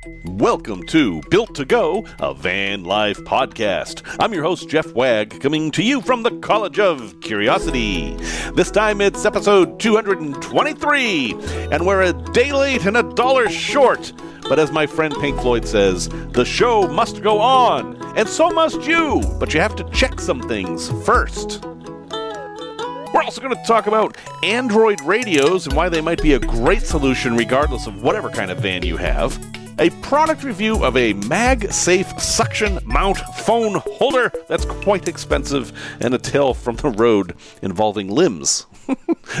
Welcome to Built to Go, a van life podcast. I'm your host, Jeff Wagg, coming to you from the College of Curiosity. This time it's episode 223, and we're a day late and $1 short. But as my friend Pink Floyd says, the show must go on, and so must you. But you have to check some things first. We're also going to talk about Android radios and why they might be a great solution regardless of whatever kind of van you have. A product review of a Magsafe suction mount phone holder that's quite expensive, and a tale from the road involving limbs.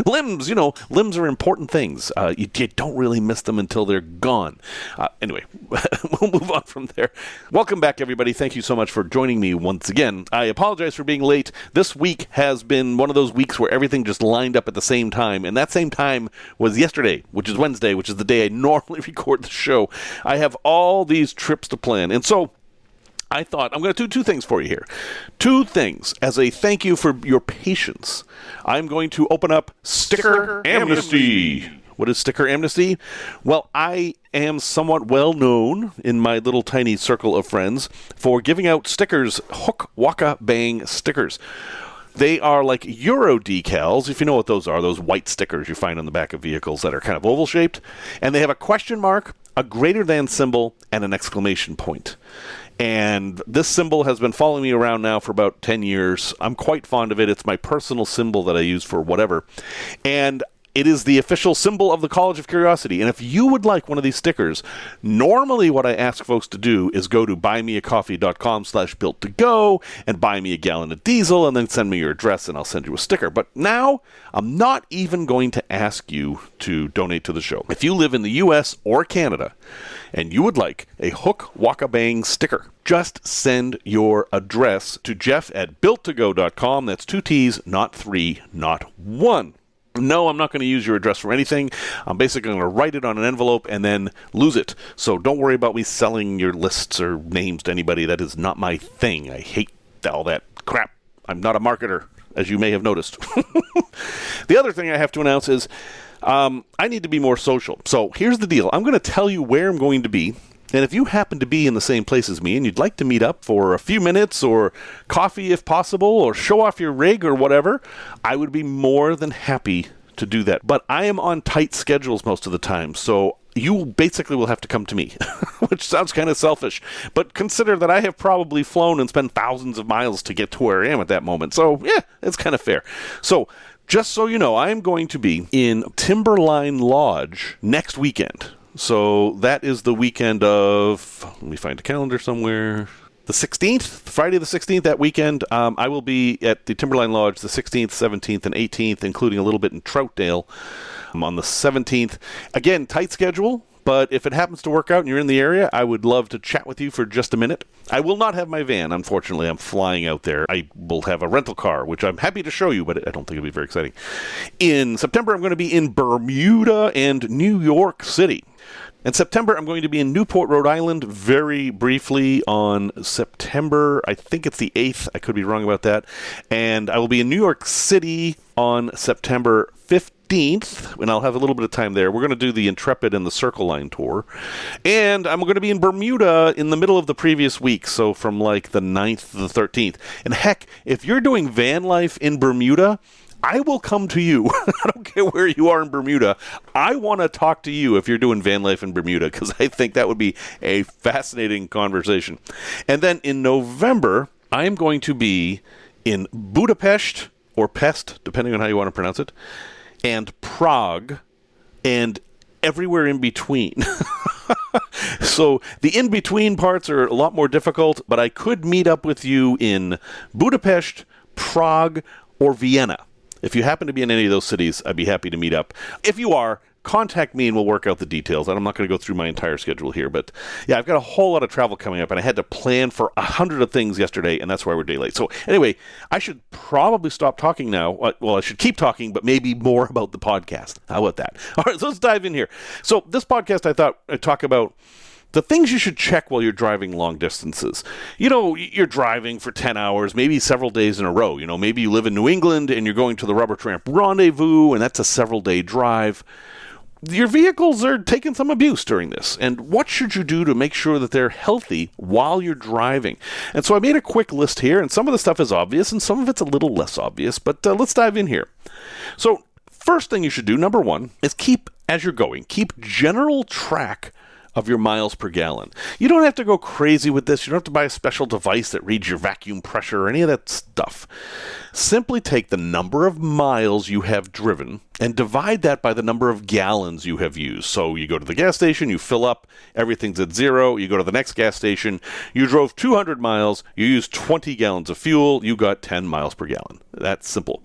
Limbs are important things. You don't really miss them until they're gone. Anyway, we'll move on from there. Welcome back, everybody. Thank you so much for joining me once again. I apologize for being late. This week has been one of those weeks where everything just lined up at the same time, and that same time was yesterday, which is Wednesday, which is the day I normally record the show. I have all these trips to plan, and so I thought I'm going to do two things for you here. Two things as a thank you for your patience. I'm going to open up Sticker Amnesty. What is Sticker Amnesty? Well, I am somewhat well known in my little tiny circle of friends for giving out stickers, hook, waka, bang stickers. They are like Euro decals, if you know what those are, those white stickers you find on the back of vehicles that are kind of oval-shaped. And they have a question mark, a greater than symbol, and an exclamation point. And this symbol has been following me around now for about 10 years. I'm quite fond of it. It's my personal symbol that I use for whatever. And it is the official symbol of the College of Curiosity. And if you would like one of these stickers, normally what I ask folks to do is go to buymeacoffee.com/built-to-go and buy me a gallon of diesel and then send me your address and I'll send you a sticker. But now I'm not even going to ask you to donate to the show. If you live in the US or Canada and you would like a hook waka bang sticker, just send your address to jeff@builttogo.com. That's 2 T's, not 3, not 1. No, I'm not going to use your address for anything. I'm basically going to write it on an envelope and then lose it. So don't worry about me selling your lists or names to anybody. That is not my thing. I hate all that crap. I'm not a marketer, as you may have noticed. The other thing I have to announce is I need to be more social. So here's the deal. I'm going to tell you where I'm going to be. And if you happen to be in the same place as me and you'd like to meet up for a few minutes or coffee if possible or show off your rig or whatever, I would be more than happy to do that. But I am on tight schedules most of the time, so you basically will have to come to me, which sounds kind of selfish. But consider that I have probably flown and spent thousands of miles to get to where I am at that moment. So, yeah, it's kind of fair. So, just so you know, I am going to be in Timberline Lodge next weekend. So that is the weekend of, let me find a calendar somewhere, the 16th, Friday the 16th, that weekend. I will be at the Timberline Lodge the 16th, 17th, and 18th, including a little bit in Troutdale on the 17th. Again, tight schedule, but if it happens to work out and you're in the area, I would love to chat with you for just a minute. I will not have my van, unfortunately. I'm flying out there. I will have a rental car, which I'm happy to show you, but I don't think it'll be very exciting. In September, I'm going to be in Bermuda and New York City. In September, I'm going to be in Newport, Rhode Island, very briefly on September, I think it's the 8th. I could be wrong about that. And I will be in New York City on September 15th, and I'll have a little bit of time there. We're going to do the Intrepid and the Circle Line tour. And I'm going to be in Bermuda in the middle of the previous week, so from like the 9th to the 13th. And heck, if you're doing van life in Bermuda, I will come to you. I don't care where you are in Bermuda. I want to talk to you if you're doing van life in Bermuda, because I think that would be a fascinating conversation. And then in November, I am going to be in Budapest, or Pest, depending on how you want to pronounce it, and Prague, and everywhere in between. So the in-between parts are a lot more difficult, but I could meet up with you in Budapest, Prague, or Vienna. If you happen to be in any of those cities, I'd be happy to meet up. If you are, contact me and we'll work out the details. And I'm not going to go through my entire schedule here, but yeah, I've got a whole lot of travel coming up, and I had to plan for 100 of things yesterday, and that's why we're day late. So anyway, I should probably stop talking now. Well, I should keep talking, but maybe more about the podcast. How about that? All right, so let's dive in here. So this podcast, I thought I'd talk about the things you should check while you're driving long distances. You know, you're driving for 10 hours, maybe several days in a row. You know, maybe you live in New England and you're going to the Rubber Tramp Rendezvous, and that's a several-day drive. your vehicles are taking some abuse during this. And what should you do to make sure that they're healthy while you're driving? And so I made a quick list here, and some of the stuff is obvious, and some of it's a little less obvious, but let's dive in here. So first thing you should do, number one, is keep general track of your miles per gallon. You don't have to go crazy with this. You don't have to buy a special device that reads your vacuum pressure or any of that stuff. Simply take the number of miles you have driven and divide that by the number of gallons you have used. So you go to the gas station, you fill up, everything's at 0. You go to the next gas station, you drove 200 miles, you used 20 gallons of fuel, you got 10 miles per gallon. That's simple.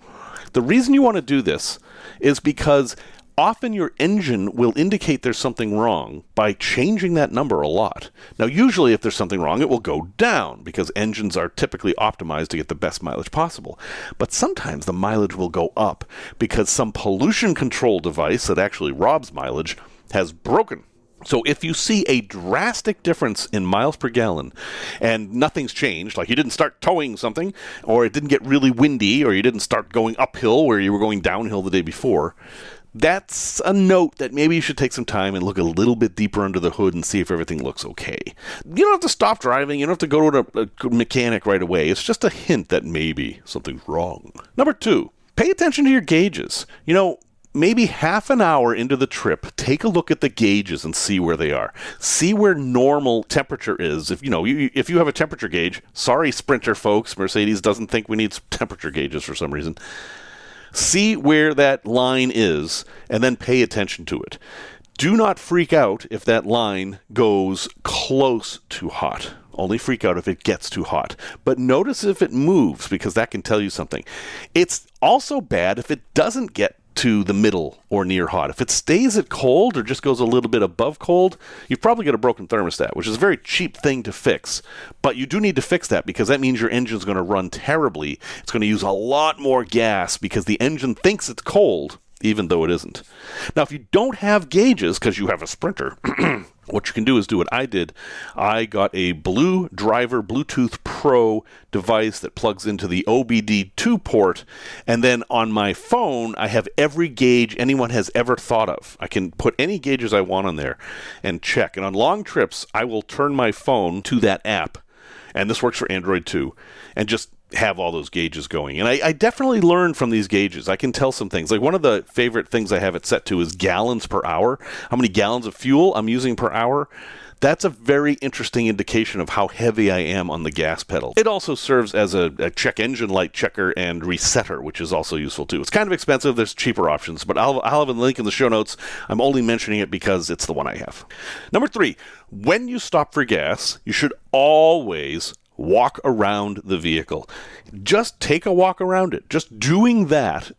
The reason you want to do this is because often your engine will indicate there's something wrong by changing that number a lot. Now, usually if there's something wrong, it will go down because engines are typically optimized to get the best mileage possible. But sometimes the mileage will go up because some pollution control device that actually robs mileage has broken. So if you see a drastic difference in miles per gallon and nothing's changed, like you didn't start towing something, or it didn't get really windy, or you didn't start going uphill where you were going downhill the day before, that's a note that maybe you should take some time and look a little bit deeper under the hood and see if everything looks okay. You don't have to stop driving. You don't have to go to a mechanic right away. It's just a hint that maybe something's wrong. Number 2, pay attention to your gauges. Maybe half an hour into the trip, take a look at the gauges and see where they are. See where normal temperature is. If you have a temperature gauge, sorry, Sprinter folks, Mercedes doesn't think we need temperature gauges for some reason. See where that line is, and then pay attention to it. Do not freak out if that line goes close to hot. Only freak out if it gets too hot. But notice if it moves, because that can tell you something. It's also bad if it doesn't get to the middle or near hot. If it stays at cold or just goes a little bit above cold, you've probably got a broken thermostat, which is a very cheap thing to fix. But you do need to fix that because that means your engine's going to run terribly. It's going to use a lot more gas because the engine thinks it's cold, even though it isn't. Now, if you don't have gauges because you have a Sprinter, what you can do is do what I did. I got a Blue Driver Bluetooth Pro device that plugs into the OBD2 port, and then on my phone, I have every gauge anyone has ever thought of. I can put any gauges I want on there and check. And on long trips, I will turn my phone to that app, and this works for Android too, and just have all those gauges going. And I definitely learned from these gauges. I can tell some things. Like one of the favorite things I have it set to is gallons per hour. How many gallons of fuel I'm using per hour. That's a very interesting indication of how heavy I am on the gas pedal. It also serves as a check engine light checker and resetter, which is also useful too. It's kind of expensive. There's cheaper options, but I'll have a link in the show notes. I'm only mentioning it because it's the one I have. Number 3, when you stop for gas, you should always walk around the vehicle. Just take a walk around it. Just doing that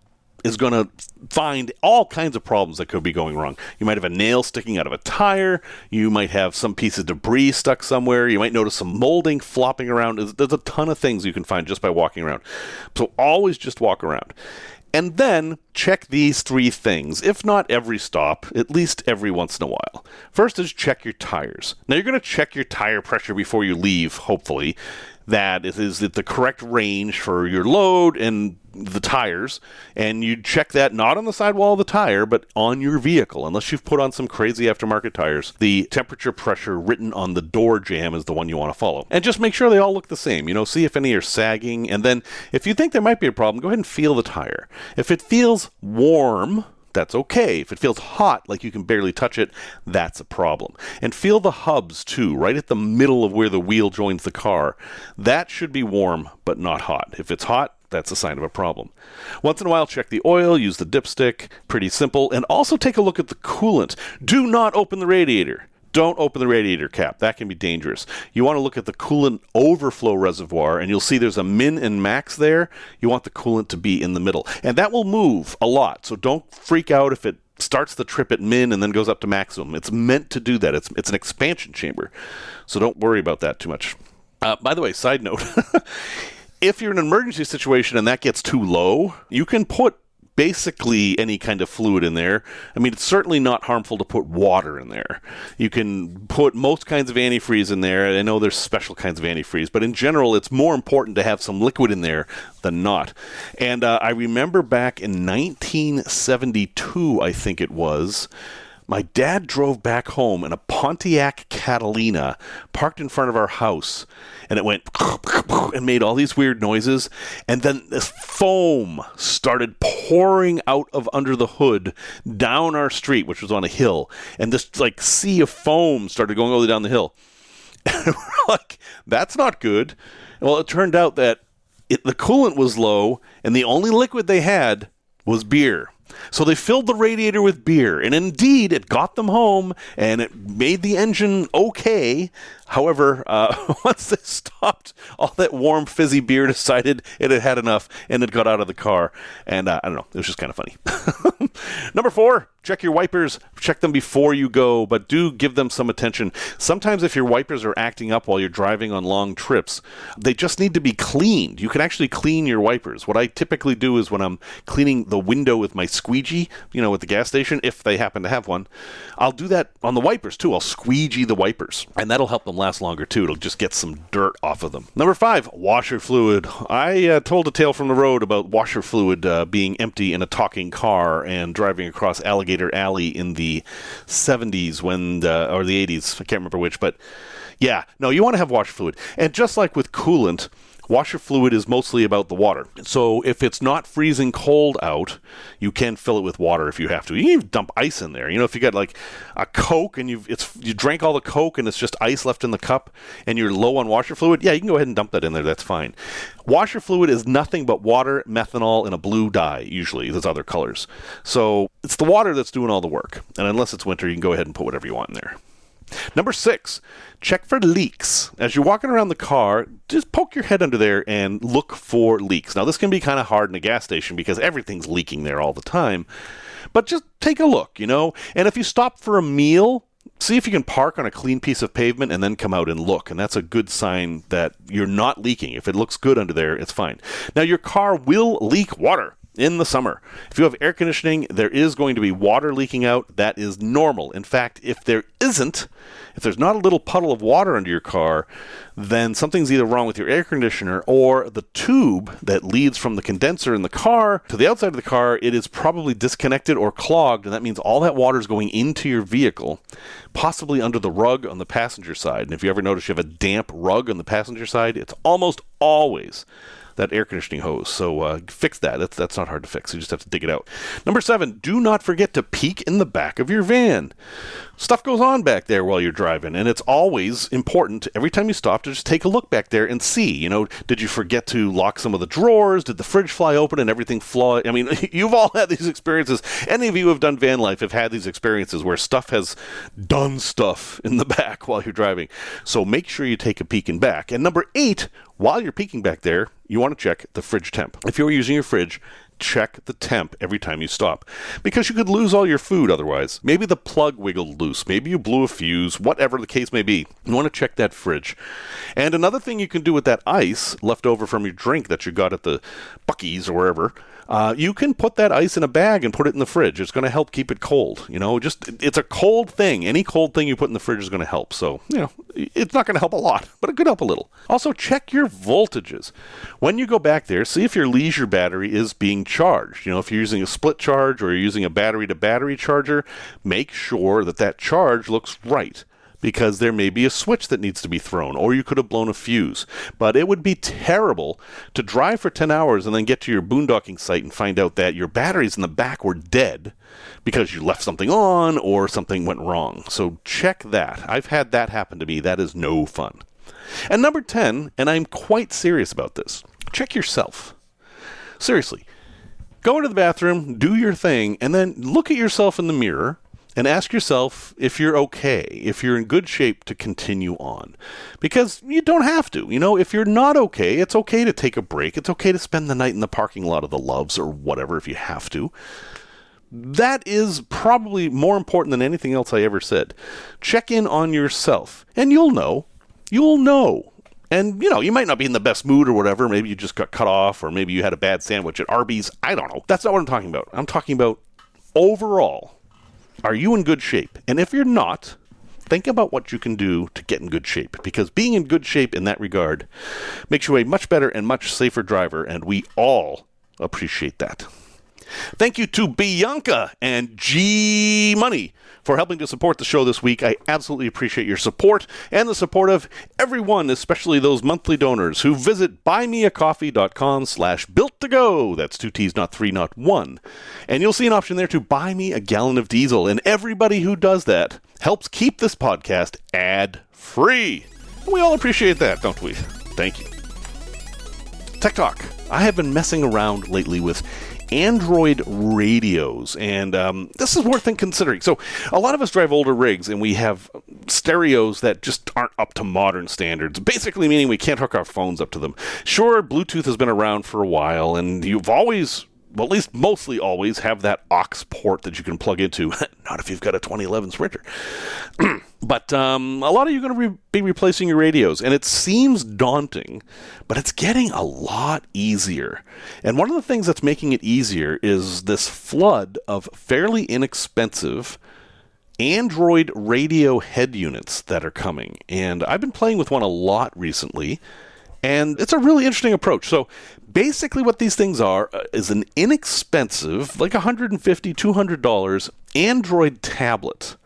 is going to find all kinds of problems that could be going wrong. You might have a nail sticking out of a tire. You might have some piece of debris stuck somewhere. You might notice some molding flopping around. There's a ton of things you can find just by walking around. So always just walk around. And then check these 3 things, if not every stop, at least every once in a while. First is check your tires. Now you're going to check your tire pressure before you leave, hopefully. That it is at the correct range for your load and the tires, and you check that not on the sidewall of the tire, but on your vehicle. Unless you've put on some crazy aftermarket tires, the temperature pressure written on the door jamb is the one you want to follow. And just make sure they all look the same. See if any are sagging, and then if you think there might be a problem, go ahead and feel the tire. If it feels warm, that's okay. If it feels hot, like you can barely touch it, that's a problem. And feel the hubs too, right at the middle of where the wheel joins the car. That should be warm, but not hot. If it's hot, that's a sign of a problem. Once in a while, check the oil, use the dipstick, pretty simple, and also take a look at the coolant. Do not open the radiator. Don't open the radiator cap. That can be dangerous. You want to look at the coolant overflow reservoir, and you'll see there's a min and max there. You want the coolant to be in the middle. And that will move a lot, so don't freak out if it starts the trip at min and then goes up to maximum. It's meant to do that. It's an expansion chamber, so don't worry about that too much. By the way, side note, if you're in an emergency situation and that gets too low, you can put basically any kind of fluid in there. I mean, it's certainly not harmful to put water in there. You can put most kinds of antifreeze in there. I know there's special kinds of antifreeze, but in general, it's more important to have some liquid in there than not. And I remember back in 1972, I think it was, My dad drove back home in a Pontiac Catalina parked in front of our house, and it went and made all these weird noises, and then this foam started pouring out of under the hood down our street, which was on a hill, and this like sea of foam started going all the way down the hill. And we're like, that's not good. Well, it turned out that the coolant was low, and the only liquid they had was beer. So they filled the radiator with beer, and indeed, it got them home, and it made the engine okay. However, once they stopped, all that warm, fizzy beer decided it had had enough, and it got out of the car. And I don't know, it was just kind of funny. Number 4, check your wipers. Check them before you go, but do give them some attention. Sometimes if your wipers are acting up while you're driving on long trips, they just need to be cleaned. You can actually clean your wipers. What I typically do is when I'm cleaning the window with my squeegee, at the gas station, if they happen to have one, I'll do that on the wipers too. I'll squeegee the wipers, and that'll help them last longer too. It'll just get some dirt off of them. Number 5, washer fluid. I told a tale from the road about washer fluid being empty in a talking car and driving across Alligator Alley in the 70s or the 80s. I can't remember which, but yeah, no, you want to have washer fluid. And just like with coolant, washer fluid is mostly about the water. So if it's not freezing cold out, you can fill it with water if you have to. You can even dump ice in there. If you got like a Coke and you drank all the Coke and it's just ice left in the cup and you're low on washer fluid, yeah, you can go ahead and dump that in there. That's fine. Washer fluid is nothing but water, methanol, and a blue dye, usually. There's other colors. So it's the water that's doing all the work. And unless it's winter, you can go ahead and put whatever you want in there. Number 6, check for leaks. As you're walking around the car, just poke your head under there and look for leaks. Now, this can be kind of hard in a gas station because everything's leaking there all the time. But just take a look, And if you stop for a meal, see if you can park on a clean piece of pavement and then come out and look. And that's a good sign that you're not leaking. If it looks good under there, it's fine. Now, your car will leak water in the summer. If you have air conditioning, there is going to be water leaking out. That is normal. In fact, if there's not a little puddle of water under your car, then something's either wrong with your air conditioner or the tube that leads from the condenser in the car to the outside of the car, it is probably disconnected or clogged, and that means all that water is going into your vehicle, possibly under the rug on the passenger side. And if you ever notice you have a damp rug on the passenger side, it's almost always that air conditioning hose. So fix that. That's not hard to fix. You just have to dig it out. Number 7, do not forget to peek in the back of your van. Stuff goes on back there while you're driving, and it's always important every time you stop to just take a look back there and see, did you forget to lock some of the drawers? Did the fridge fly open and everything fly? I mean, you've all had these experiences. Any of you who have done van life have had these experiences where stuff has done stuff in the back while you're driving. So make sure you take a peek in back. And number 8, while you're peeking back there, you want to check the fridge temp. If you're using your fridge, check the temp every time you stop, because you could lose all your food otherwise. Maybe the plug wiggled loose. Maybe you blew a fuse, whatever the case may be. You want to check that fridge. And another thing you can do with that ice left over from your drink that you got at the Buc-ee's or wherever, you can put that ice in a bag and put it in the fridge. It's going to help keep it cold. It's a cold thing. Any cold thing you put in the fridge is going to help. So, it's not going to help a lot, but it could help a little. Also, check your voltages. When you go back there, see if your leisure battery is being charged. If you're using a split charge or you're using a battery-to-battery charger, make sure that charge looks right, because there may be a switch that needs to be thrown, or you could have blown a fuse. But it would be terrible to drive for 10 hours and then get to your boondocking site and find out that your batteries in the back were dead because you left something on or something went wrong. So check that. I've had that happen to me. That is no fun. And number 10, and I'm quite serious about this, check yourself. Seriously. Go into the bathroom, do your thing, and then look at yourself in the mirror and ask yourself if you're okay, if you're in good shape to continue on. Because you don't have to. If you're not okay, it's okay to take a break. It's okay to spend the night in the parking lot of the Loves or whatever if you have to. That is probably more important than anything else I ever said. Check in on yourself, and you'll know. You'll know. And, you might not be in the best mood or whatever. Maybe you just got cut off, or maybe you had a bad sandwich at Arby's. I don't know. That's not what I'm talking about. I'm talking about overall. Are you in good shape? And if you're not, think about what you can do to get in good shape, because being in good shape in that regard makes you a much better and much safer driver, and we all appreciate that. Thank you to Bianca and G Money for helping to support the show this week. I absolutely appreciate your support and the support of everyone, especially those monthly donors who visit buymeacoffee.com/built-to-go. That's 2 T's, not 3, not 1. And you'll see an option there to buy me a gallon of diesel. And everybody who does that helps keep this podcast ad-free. We all appreciate that, don't we? Thank you. Tech Talk. I have been messing around lately with Android radios, and this is worth considering. So a lot of us drive older rigs, and we have stereos that just aren't up to modern standards, basically meaning we can't hook our phones up to them. Sure, Bluetooth has been around for a while, and you've always, well, at least mostly always, have that aux port that you can plug into. Not if you've got a 2011 Sprinter. But a lot of you are going to be replacing your radios, and it seems daunting, but it's getting a lot easier. And one of the things that's making it easier is this flood of fairly inexpensive Android radio head units that are coming. And I've been playing with one a lot recently, and it's a really interesting approach. So basically what these things are is an inexpensive, like $150, $200 Android tablet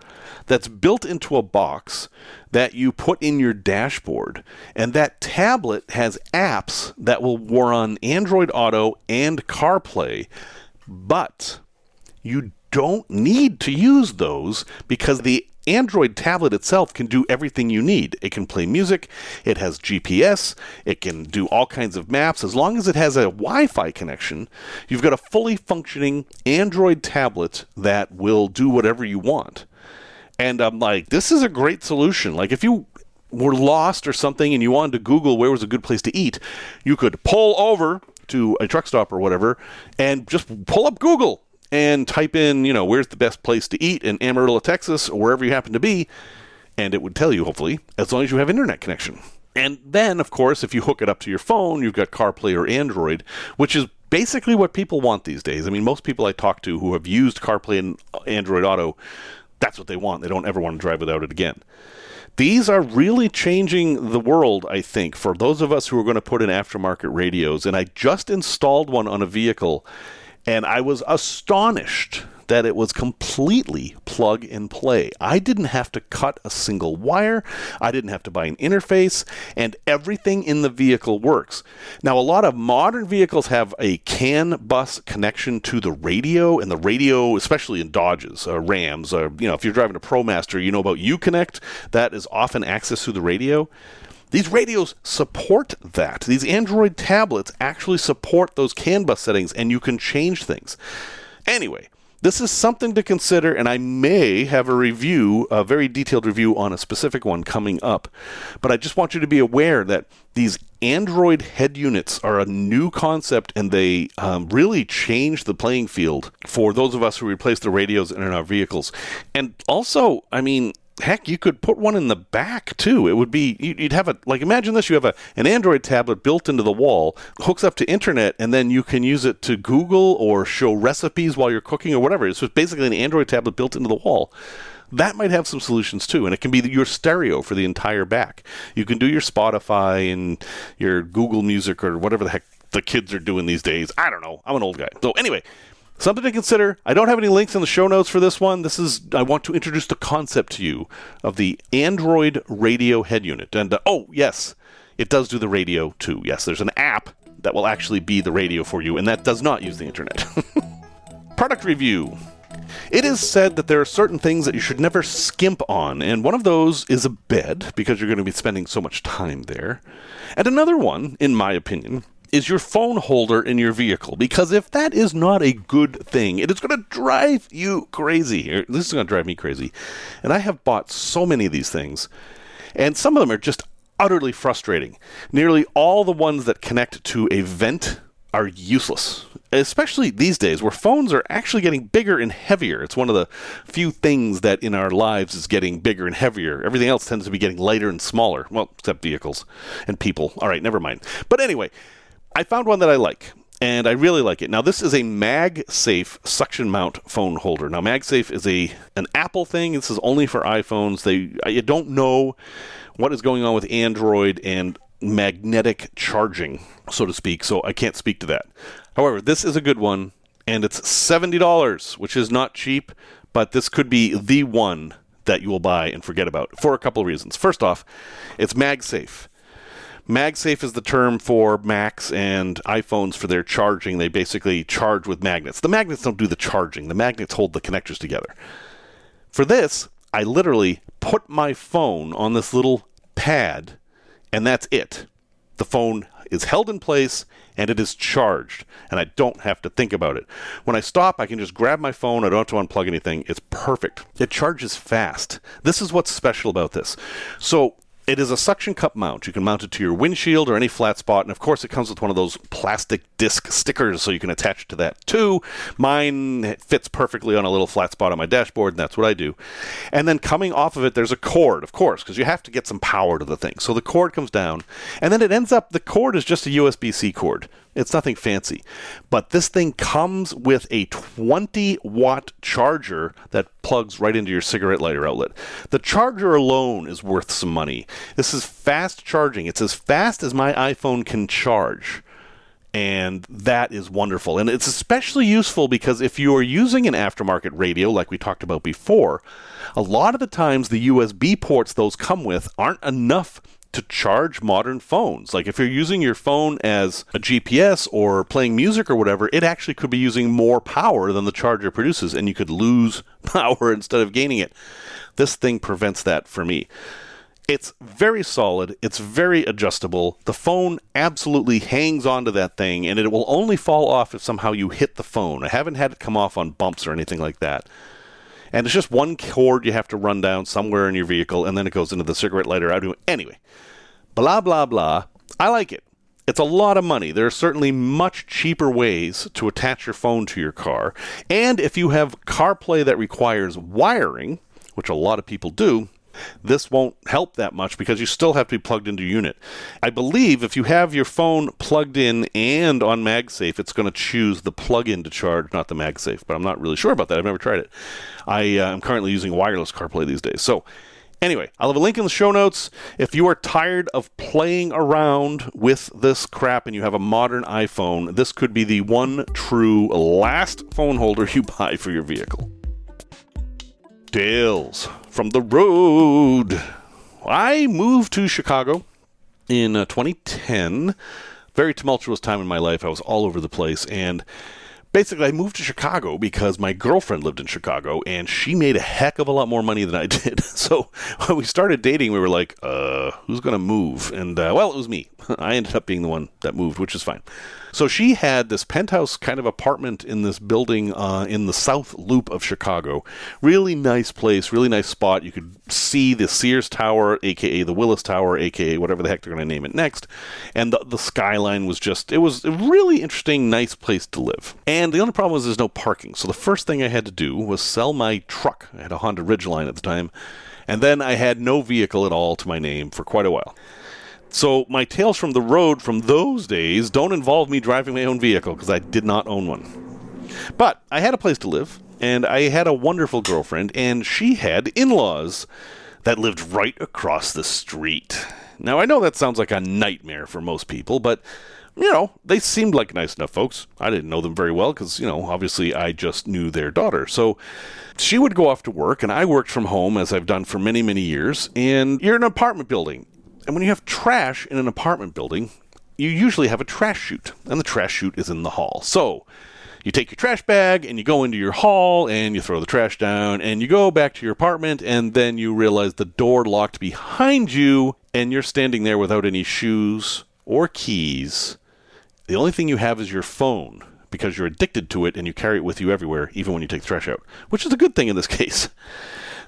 that's built into a box that you put in your dashboard. And that tablet has apps that will run Android Auto and CarPlay, but you don't need to use those because the Android tablet itself can do everything you need. It can play music, it has GPS, it can do all kinds of maps. As long as it has a Wi-Fi connection, you've got a fully functioning Android tablet that will do whatever you want. And I'm like, this is a great solution. Like if you were lost or something and you wanted to Google where was a good place to eat, you could pull over to a truck stop or whatever and just pull up Google and type in, where's the best place to eat in Amarillo, Texas, or wherever you happen to be, and it would tell you, hopefully, as long as you have internet connection. And then, of course, if you hook it up to your phone, you've got CarPlay or Android, which is basically what people want these days. I mean, most people I talk to who have used CarPlay and Android Auto, that's what they want. They don't ever want to drive without it again. These are really changing the world, I think, for those of us who are going to put in aftermarket radios. And I just installed one on a vehicle, and I was astonished that it was completely plug and play. I didn't have to cut a single wire. I didn't have to buy an interface, and everything in the vehicle works. Now, a lot of modern vehicles have a CAN bus connection to the radio, and the radio, especially in Dodges, Rams, if you're driving a ProMaster, you know about Uconnect. That is often access through the radio. These radios support that. These Android tablets actually support those CAN bus settings, and you can change things. Anyway, this is something to consider, and I may have a very detailed review on a specific one coming up. But I just want you to be aware that these Android head units are a new concept, and they really change the playing field for those of us who replace the radios in our vehicles. And also, heck, you could put one in the back, too. It would be, you'd have imagine this, you have an Android tablet built into the wall, hooks up to internet, and then you can use it to Google or show recipes while you're cooking or whatever. It's basically an Android tablet built into the wall. That might have some solutions, too, and it can be your stereo for the entire back. You can do your Spotify and your Google Music or whatever the heck the kids are doing these days. I don't know. I'm an old guy. So anyway, something to consider. I don't have any links in the show notes for this one. I want to introduce the concept to you of the Android radio head unit. And, yes, it does do the radio too. Yes, there's an app that will actually be the radio for you, and that does not use the internet. Product review. It is said that there are certain things that you should never skimp on, and one of those is a bed, because you're going to be spending so much time there. And another one, in my opinion, is your phone holder in your vehicle, because if that is not a good thing, it is going to drive you crazy. Or this is going to drive me crazy. And I have bought so many of these things, and some of them are just utterly frustrating. Nearly all the ones that connect to a vent are useless, especially these days where phones are actually getting bigger and heavier. It's one of the few things that in our lives is getting bigger and heavier. Everything else tends to be getting lighter and smaller. Well, except vehicles and people. All right, never mind. But anyway, I found one that I like, and I really like it. Now, this is a Magsafe suction mount phone holder. Now, Magsafe is an Apple thing. This is only for iPhones. I don't know what is going on with Android and magnetic charging, so to speak, so I can't speak to that. However, this is a good one, and it's $70, which is not cheap, but this could be the one that you will buy and forget about for a couple of reasons. First off, it's Magsafe. Magsafe is the term for Macs and iPhones for their charging. They basically charge with magnets. The magnets don't do the charging. The magnets hold the connectors together. For this, I literally put my phone on this little pad, and that's it. The phone is held in place, and it is charged, and I don't have to think about it. When I stop, I can just grab my phone. I don't have to unplug anything. It's perfect. It charges fast. This is what's special about this. So it is a suction cup mount. You can mount it to your windshield or any flat spot, and of course it comes with one of those plastic disc stickers so you can attach it to that too. Mine fits perfectly on a little flat spot on my dashboard, and that's what I do. And then coming off of it, there's a cord, of course, because you have to get some power to the thing. So the cord comes down, and then it ends up, the cord is just a USB-C cord. It's nothing fancy. But this thing comes with a 20-watt charger that plugs right into your cigarette lighter outlet. The charger alone is worth some money. This is fast charging. It's as fast as my iPhone can charge. And that is wonderful. And it's especially useful because if you are using an aftermarket radio, like we talked about before, a lot of the times the USB ports those come with aren't enough to charge modern phones. Like if you're using your phone as a GPS or playing music or whatever, it actually could be using more power than the charger produces, and you could lose power instead of gaining it. This thing prevents that for me. It's very solid. It's very adjustable. The phone absolutely hangs onto that thing, and it will only fall off if somehow you hit the phone. I haven't had it come off on bumps or anything like that. And it's just one cord you have to run down somewhere in your vehicle, and then it goes into the cigarette lighter. Anyway, blah, blah, blah. I like it. It's a lot of money. There are certainly much cheaper ways to attach your phone to your car. And if you have CarPlay that requires wiring, which a lot of people do, this won't help that much because you still have to be plugged into your unit. I believe if you have your phone plugged in and on MagSafe, it's going to choose the plug-in to charge, not the MagSafe. But I'm not really sure about that. I've never tried it. I am currently using wireless CarPlay these days. So anyway, I'll have a link in the show notes. If you are tired of playing around with this crap and you have a modern iPhone, this could be the one true last phone holder you buy for your vehicle. Tales from the road. I moved to Chicago in 2010. Very tumultuous time in my life. I was all over the place, and basically I moved to Chicago because my girlfriend lived in Chicago, and she made a heck of a lot more money than I did. So when we started dating, we were like, who's going to move? And, well, it was me. I ended up being the one that moved, which is fine. So she had this penthouse kind of apartment in this building in the South Loop of Chicago. Really nice place, really nice spot. You could see the Sears Tower, a.k.a. the Willis Tower, a.k.a. whatever the heck they're going to name it next. And the skyline was just, it was a really interesting, nice place to live. And the only problem was there's no parking. So the first thing I had to do was sell my truck. I had a Honda Ridgeline at the time. And then I had no vehicle at all to my name for quite a while. So my tales from the road from those days don't involve me driving my own vehicle because I did not own one. But I had a place to live, and I had a wonderful girlfriend, and she had in-laws that lived right across the street. Now, I know that sounds like a nightmare for most people, but, you know, they seemed like nice enough folks. I didn't know them very well because, you know, obviously I just knew their daughter. So she would go off to work, and I worked from home, as I've done for many, many years, and you're in an apartment building. And when you have trash in an apartment building, you usually have a trash chute, and the trash chute is in the hall. So you take your trash bag, and you go into your hall, and you throw the trash down, and you go back to your apartment, and then you realize the door locked behind you, and you're standing there without any shoes or keys. The only thing you have is your phone, because you're addicted to it, and you carry it with you everywhere, even when you take the trash out, which is a good thing in this case.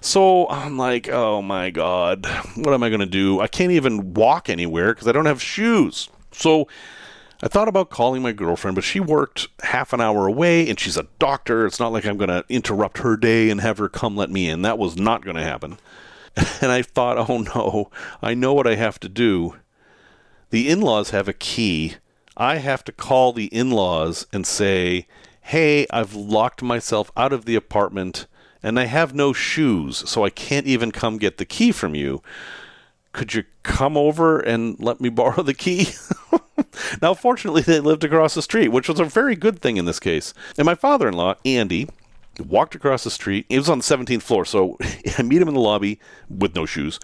So I'm like, oh my God, what am I going to do? I can't even walk anywhere because I don't have shoes. So I thought about calling my girlfriend, but she worked half an hour away, and she's a doctor. It's not like I'm going to interrupt her day and have her come let me in. That was not going to happen. And I thought, oh no, I know what I have to do. The in-laws have a key. I have to call the in-laws and say, hey, I've locked myself out of the apartment, and I have no shoes, so I can't even come get the key from you. could you come over and let me borrow the key? Now, fortunately, they lived across the street, which was a very good thing in this case. And my father-in-law, Andy, walked across the street. It was on the 17th floor, so I meet him in the lobby with no shoes.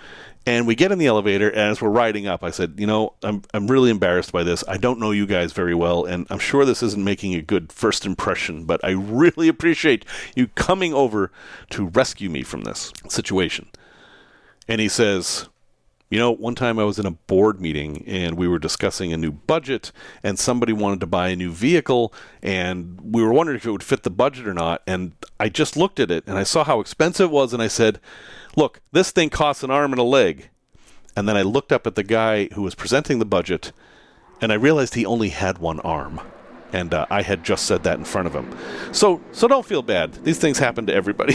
And we get in the elevator, and as we're riding up, I said, I'm really embarrassed by this. I don't know you guys very well, and I'm sure this isn't making a good first impression, but I really appreciate you coming over to rescue me from this situation. And he says, one time I was in a board meeting and we were discussing a new budget and somebody wanted to buy a new vehicle and we were wondering if it would fit the budget or not. And I just looked at it and I saw how expensive it was and I said, look, this thing costs an arm and a leg. And then I looked up at the guy who was presenting the budget and I realized he only had one arm. And I had just said that in front of him. So don't feel bad. These things happen to everybody.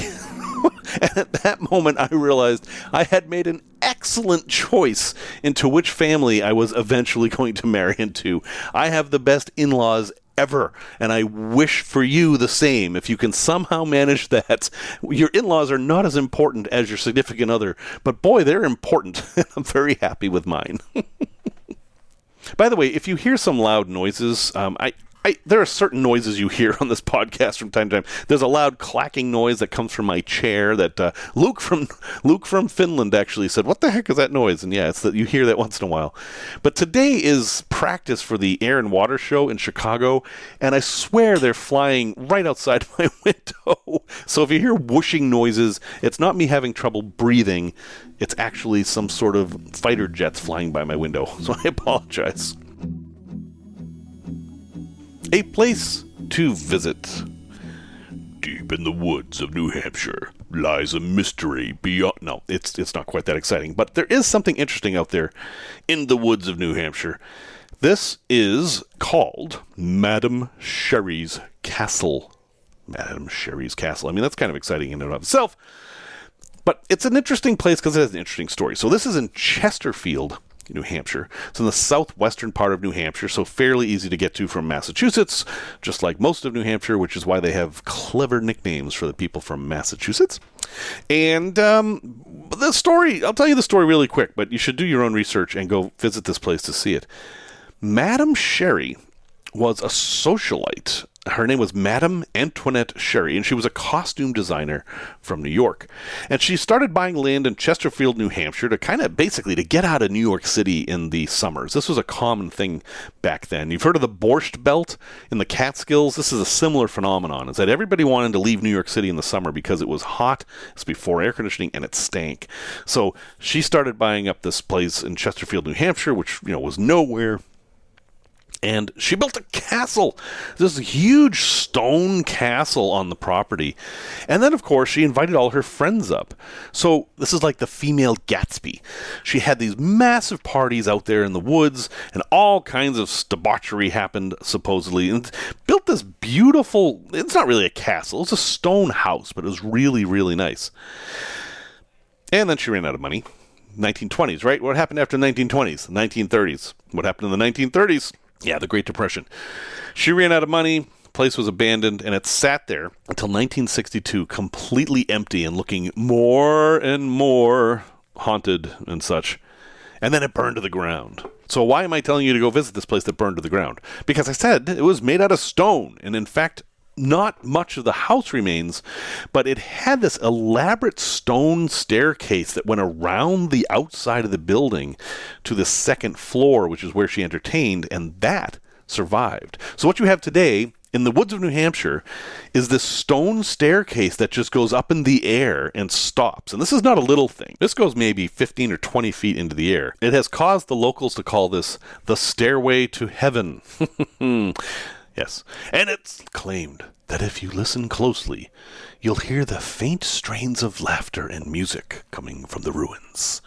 And at that moment, I realized I had made an excellent choice into which family I was eventually going to marry into. I have the best in-laws ever, and I wish for you the same. If you can somehow manage that, your in-laws are not as important as your significant other, but boy, they're important. I'm very happy with mine. By the way, if you hear some loud noises, there are certain noises you hear on this podcast from time to time. There's a loud clacking noise that comes from my chair that Luke from Finland actually said, what the heck is that noise? And yeah, it's that you hear that once in a while. But today is practice for the Air and Water Show in Chicago, and I swear they're flying right outside my window. So if you hear whooshing noises, it's not me having trouble breathing. It's actually some sort of fighter jets flying by my window. So I apologize. A place to visit. Deep in the woods of New Hampshire lies a mystery beyond... No, it's not quite that exciting, but there is something interesting out there in the woods of New Hampshire. This is called Madam Sherris Castle. Madam Sherris Castle. I mean, that's kind of exciting in and of itself. But it's an interesting place because it has an interesting story. So this is in Chesterfield, New Hampshire. It's in the southwestern part of New Hampshire, so fairly easy to get to from Massachusetts, just like most of New Hampshire, which is why they have clever nicknames for the people from Massachusetts. And the story, I'll tell you the story really quick, but you should do your own research and go visit this place to see it. Madam Sherri was a socialite. Her name was Madame Antoinette Sherri, and she was a costume designer from New York. And she started buying land in Chesterfield, New Hampshire to kind of basically to get out of New York City in the summers. This was a common thing back then. You've heard of the Borscht Belt in the Catskills? This is a similar phenomenon, is that everybody wanted to leave New York City in the summer because it was hot, it's before air conditioning, and it stank. So she started buying up this place in Chesterfield, New Hampshire, which was nowhere. And she built a castle, this huge stone castle on the property. And then, of course, she invited all her friends up. So this is like the female Gatsby. She had these massive parties out there in the woods, and all kinds of debauchery happened, supposedly. And built this beautiful, it's not really a castle, it's a stone house, but it was really, really nice. And then she ran out of money. 1920s, right? What happened after the 1920s? The 1930s. What happened in the 1930s? Yeah, the Great Depression. She ran out of money, the place was abandoned, and it sat there until 1962, completely empty and looking more and more haunted and such. And then it burned to the ground. So why am I telling you to go visit this place that burned to the ground? Because I said it was made out of stone, and in fact, not much of the house remains, but it had this elaborate stone staircase that went around the outside of the building to the second floor, which is where she entertained, and that survived. So what you have today in the woods of New Hampshire is this stone staircase that just goes up in the air and stops. And this is not a little thing. This goes maybe 15 or 20 feet into the air. It has caused the locals to call this the Stairway to Heaven. Yes, and it's claimed that if you listen closely, you'll hear the faint strains of laughter and music coming from the ruins.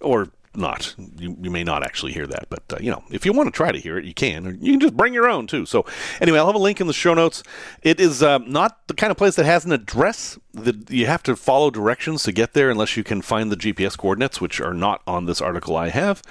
Or not. You may not actually hear that, but, if you want to try to hear it, you can. Or you can just bring your own, too. So, anyway, I'll have a link in the show notes. It is not the kind of place that has an address, You have to follow directions to get there unless you can find the GPS coordinates, which are not on this article I have.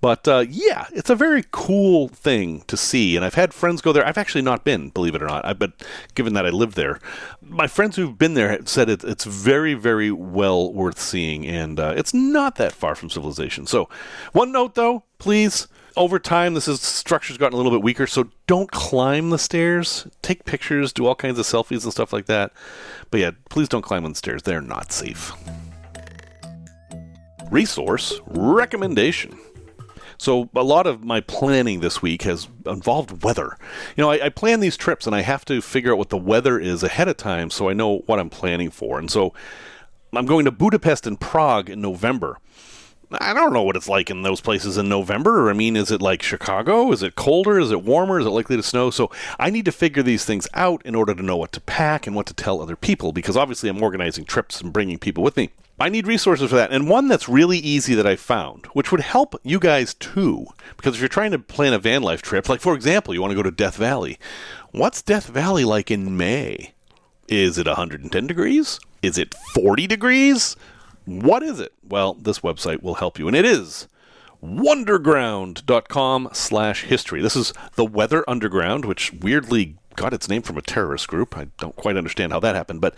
But yeah, it's a very cool thing to see. And I've had friends go there. I've actually not been, believe it or not. But given that I live there, my friends who've been there said it's very, very well worth seeing. And it's not that far from civilization. So one note, though, please. Over time, structure's gotten a little bit weaker, so don't climb the stairs. Take pictures, do all kinds of selfies and stuff like that. But yeah, please don't climb on the stairs. They're not safe. Resource recommendation. So a lot of my planning this week has involved weather. I plan these trips, and I have to figure out what the weather is ahead of time so I know what I'm planning for. And so I'm going to Budapest and Prague in November. I don't know what it's like in those places in November. I mean, is it like Chicago? Is it colder? Is it warmer? Is it likely to snow? So I need to figure these things out in order to know what to pack and what to tell other people, because obviously I'm organizing trips and bringing people with me. I need resources for that. And one that's really easy that I found, which would help you guys too, because if you're trying to plan a van life trip, like for example, you want to go to Death Valley. What's Death Valley like in May? Is it 110 degrees? Is it 40 degrees? What is it? Well, this website will help you, and it is wonderground.com/history. This is the Weather Underground, which weirdly got its name from a terrorist group. I don't quite understand how that happened, but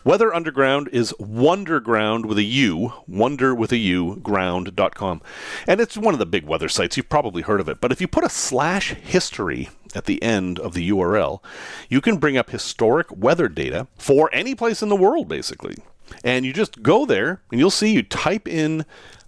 Weather Underground is Wonderground with a U, wonder with a U, ground.com. And it's one of the big weather sites. You've probably heard of it. But if you put a /history at the end of the URL, you can bring up historic weather data for any place in the world, basically. And you just go there, and you'll see you type in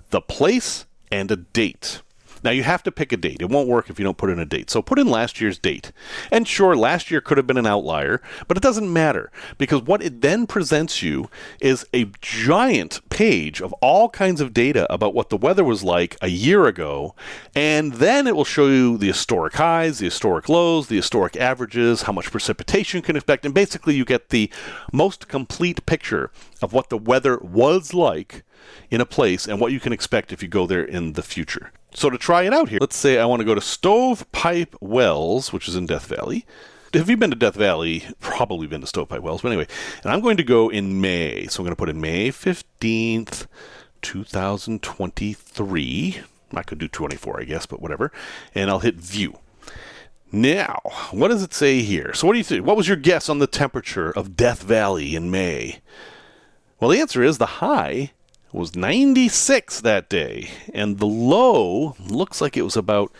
the place and a date. Now, you have to pick a date. It won't work if you don't put in a date. So put in last year's date. And sure, last year could have been an outlier, but it doesn't matter, because what it then presents you is a giant page of all kinds of data about what the weather was like a year ago, and then it will show you the historic highs, the historic lows, the historic averages, how much precipitation you can expect, and basically you get the most complete picture of what the weather was like in a place and what you can expect if you go there in the future. So to try it out here, let's say I want to go to Stovepipe Wells, which is in Death Valley. If you've been to Death Valley, probably been to Stovepipe Wells. But anyway, and I'm going to go in May. So I'm going to put in May 15th, 2023. I could do 24, I guess, but whatever. And I'll hit view. Now, what does it say here? So what do you think? What was your guess on the temperature of Death Valley in May? Well, the answer is the high was 96 that day, and the low looks like it was about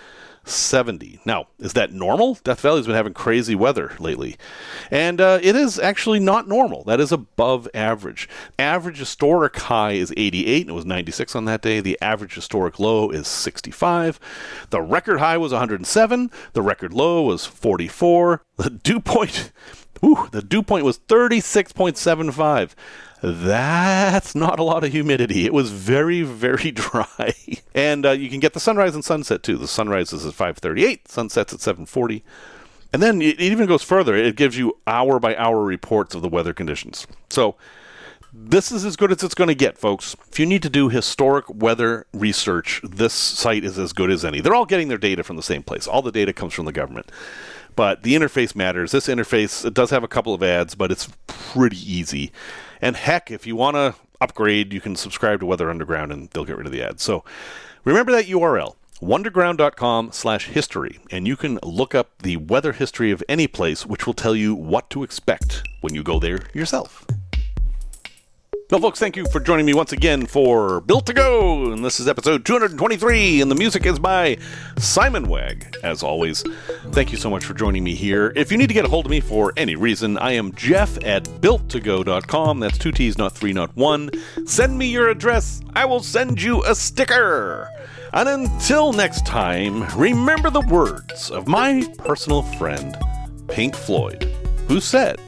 70. Now, is that normal? Death Valley's been having crazy weather lately, and it is actually not normal. That is above average. Average historic high is 88, and it was 96 on that day. The average historic low is 65. The record high was 107. The record low was 44. The dew point was 36.75. That's not a lot of humidity. It was very, very dry. And you can get the sunrise and sunset, too. The sunrise is at 5:38, sunset's at 7:40. And then it even goes further. It gives you hour-by-hour reports of the weather conditions. So this is as good as it's going to get, folks. If you need to do historic weather research, this site is as good as any. They're all getting their data from the same place. All the data comes from the government. But the interface matters. This interface, it does have a couple of ads, but it's pretty easy. And heck, if you want to upgrade, you can subscribe to Weather Underground and they'll get rid of the ads. So remember that URL, wonderground.com/history, and you can look up the weather history of any place, which will tell you what to expect when you go there yourself. Well, folks, thank you for joining me once again for Built to Go, and this is episode 223, and the music is by Simon Wegg, as always. Thank you so much for joining me here. If you need to get a hold of me for any reason, I am jeff@builttogo.com. That's 2 T's, not 3, not 1. Send me your address. I will send you a sticker. And until next time, remember the words of my personal friend, Pink Floyd, who said,